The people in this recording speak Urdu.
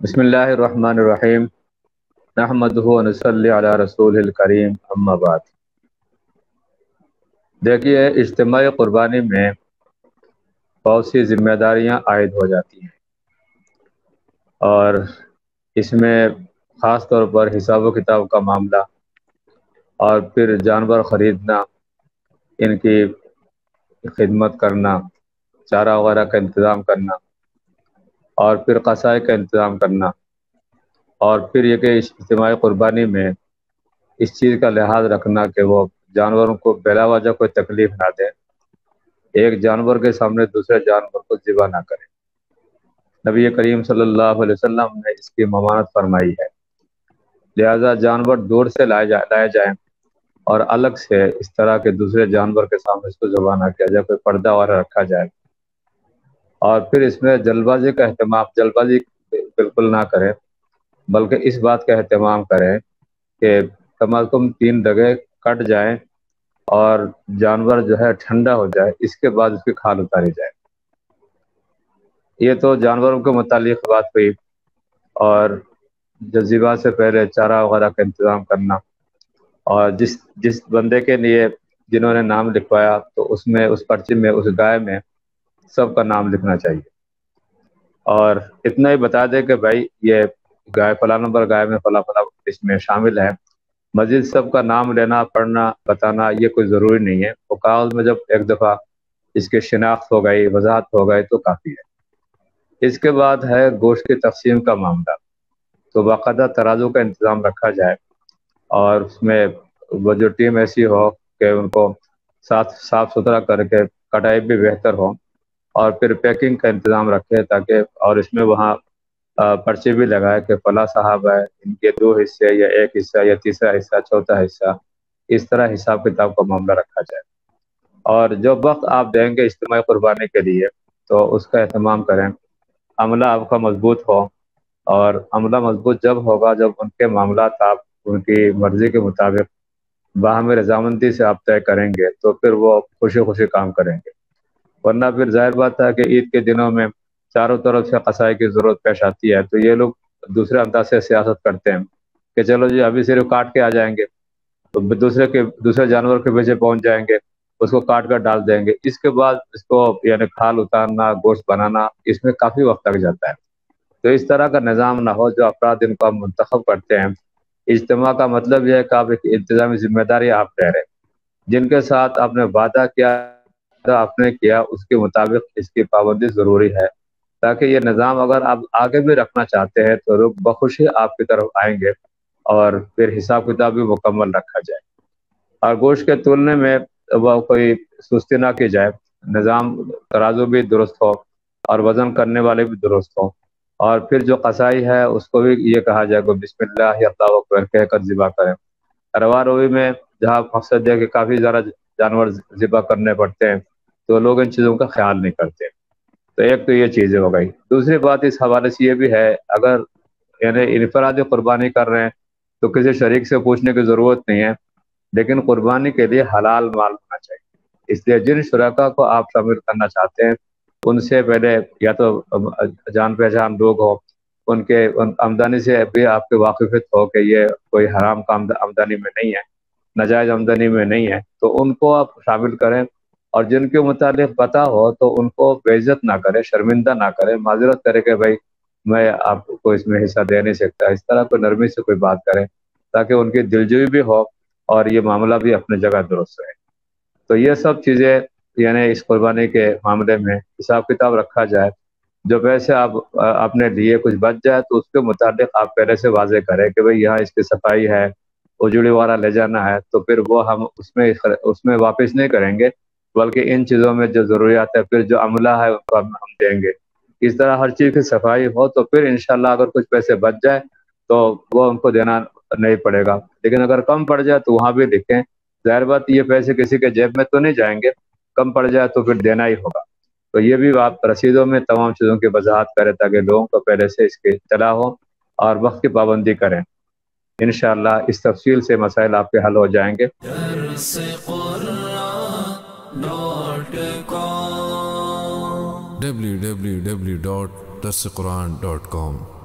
بسم اللہ الرحمن الرحیم نحمدہ و نصلی علی رسول الکریم اما بعد۔ دیکھیے، اجتماعی قربانی میں بہت سی ذمہ داریاں عائد ہو جاتی ہیں، اور اس میں خاص طور پر حساب و کتاب کا معاملہ، اور پھر جانور خریدنا، ان کی خدمت کرنا، چارہ وغیرہ کا انتظام کرنا، اور پھر قصائی کا انتظام کرنا، اور پھر یہ کہ اجتماعی قربانی میں اس چیز کا لحاظ رکھنا کہ وہ جانوروں کو بلا وجہ کوئی تکلیف نہ دے، ایک جانور کے سامنے دوسرے جانور کو ذبح نہ کرے۔ نبی کریم صلی اللہ علیہ وسلم نے اس کی ممانعت فرمائی ہے، لہذا جانور دور سے لائے جائیں اور الگ سے اس طرح کے دوسرے جانور کے سامنے اس کو ذبح نہ کیا جائے، کوئی پردہ وغیرہ رکھا جائے۔ اور پھر اس میں جلد بازی کا اہتمام، جلد بازی بالکل نہ کریں، بلکہ اس بات کا اہتمام کریں کہ کم از کم 3 ڈگے کٹ جائیں اور جانور جو ہے ٹھنڈا ہو جائے، اس کے بعد اس کی کھال اتاری جائے۔ یہ تو جانوروں کے متعلق بات ہوئی، اور ذبح سے پہلے چارہ وغیرہ کا انتظام کرنا، اور جس بندے کے لیے جنہوں نے نام لکھوایا تو اس میں، اس پرچی میں، اس گائے میں سب کا نام لکھنا چاہیے، اور اتنا ہی بتا دے کہ بھائی یہ گائے فلاں نمبر گائے میں فلاں فلاں اس میں شامل ہے۔ مزید سب کا نام لینا، پڑھنا، بتانا یہ کوئی ضروری نہیں ہے، وہ کاغذ میں جب ایک دفعہ اس کی شناخت ہو گئی، وضاحت ہو گئی تو کافی ہے۔ اس کے بعد ہے گوشت کی تقسیم کا معاملہ، تو باقاعدہ ترازو کا انتظام رکھا جائے، اور اس میں وہ جو ٹیم ایسی ہو کہ ان کو صاف ستھرا کر کے کٹائی بھی بہتر ہو، اور پھر پیکنگ کا انتظام رکھے تاکہ، اور اس میں وہاں پرچے بھی لگائے کہ فلاں صاحب ہے، ان کے 2 حصے یا 1 حصہ یا تیسرا حصہ، چوتھا حصہ، اس طرح حساب کتاب کا معاملہ رکھا جائے۔ اور جو وقت آپ دیں گے اجتماعی قربانی کے لیے تو اس کا اہتمام کریں، عملہ آپ کا مضبوط ہو، اور عملہ مضبوط جب ہوگا جب ان کے معاملات آپ ان کی مرضی کے مطابق باہمی رضامندی سے آپ طے کریں گے، تو پھر وہ خوشی خوشی کام کریں گے، ورنہ پھر ظاہر بات ہے کہ عید کے دنوں میں چاروں طرف سے قصائی کی ضرورت پیش آتی ہے، تو یہ لوگ دوسرے انداز سے سیاست کرتے ہیں کہ چلو جی ابھی صرف کاٹ کے آ جائیں گے، تو دوسرے جانور کے پیچھے پہنچ جائیں گے، اس کو کاٹ کر ڈال دیں گے، اس کے بعد اس کو یعنی کھال اتارنا، گوشت بنانا، اس میں کافی وقت لگ جاتا ہے۔ تو اس طرح کا نظام نہ ہو، جو افراد ان کو آپ منتخب کرتے ہیں۔ اجتماع کا مطلب یہ ہے کہ آپ ایک انتظامی ذمہ داری آپ لے رہے ہیں، جن کے ساتھ آپ نے وعدہ کیا، آپ نے کیا، اس کے مطابق اس کی پابندی ضروری ہے، تاکہ یہ نظام اگر آپ آگے بھی رکھنا چاہتے ہیں تو لوگ بخوشی آپ کی طرف آئیں گے، اور پھر حساب کتاب بھی مکمل رکھا جائے۔ اور گوشت کے تولنے میں وہ کوئی سستی نہ کی جائے، نظام ترازو بھی درست ہو اور وزن کرنے والے بھی درست ہوں، اور پھر جو قصائی ہے اس کو بھی یہ کہا جائے کہ بسم اللہ یا اللہ اکبر کہہ کر ذبح کریں۔ روا روی میں جہاں مقصد ہے کہ کافی زیادہ جانور ذبح کرنے پڑتے ہیں تو لوگ ان چیزوں کا خیال نہیں کرتے۔ تو ایک تو یہ چیزیں ہو گئی۔ دوسری بات اس حوالے سے یہ بھی ہے، اگر یعنی انفرادی قربانی کر رہے ہیں تو کسی شریک سے پوچھنے کی ضرورت نہیں ہے، لیکن قربانی کے لیے حلال مال ہونا چاہیے۔ اس لیے جن شرکا کو آپ شامل کرنا چاہتے ہیں ان سے پہلے یا تو جان پہچان لوگ ہو، ان کے آمدنی سے بھی آپ کے واقفیت ہو کہ یہ کوئی حرام کا آمدنی میں نہیں ہے، ناجائز آمدنی میں نہیں ہے، تو ان کو آپ شامل کریں، اور جن کے متعلق پتہ ہو تو ان کو بے عزت نہ کرے، شرمندہ نہ کرے، معذرت کرے کہ بھائی میں آپ کو اس میں حصہ دے نہیں سکتا، اس طرح کوئی نرمی سے کوئی بات کریں تاکہ ان کی دلجوئی بھی ہو اور یہ معاملہ بھی اپنی جگہ درست رہے۔ تو یہ سب چیزیں یعنی اس قربانی کے معاملے میں حساب کتاب رکھا جائے، جو پیسے آپ اپنے لیے کچھ بچ جائے تو اس کے متعلق آپ پہلے سے واضح کریں کہ بھئی یہاں اس کی صفائی ہے، اجڑی والا لے جانا ہے، تو پھر وہ ہم اس میں واپس نہیں کریں گے، بلکہ ان چیزوں میں جو ضروریات ہے، پھر جو عملہ ہے اس کو ہم دیں گے۔ اس طرح ہر چیز کی صفائی ہو تو پھر انشاءاللہ اگر کچھ پیسے بچ جائے تو وہ ان کو دینا نہیں پڑے گا، لیکن اگر کم پڑ جائے تو وہاں بھی لکھیں، ظاہر بات یہ پیسے کسی کے جیب میں تو نہیں جائیں گے، کم پڑ جائے تو پھر دینا ہی ہوگا۔ تو یہ بھی آپ رسیدوں میں تمام چیزوں کی وضاحت کریں تاکہ لوگوں کو پہلے سے اس کی اطلاع ہو اور وقت کی پابندی کریں۔ انشاءاللہ اس تفصیل سے مسائل آپ کے حل ہو جائیں گے۔ www.darsequran.com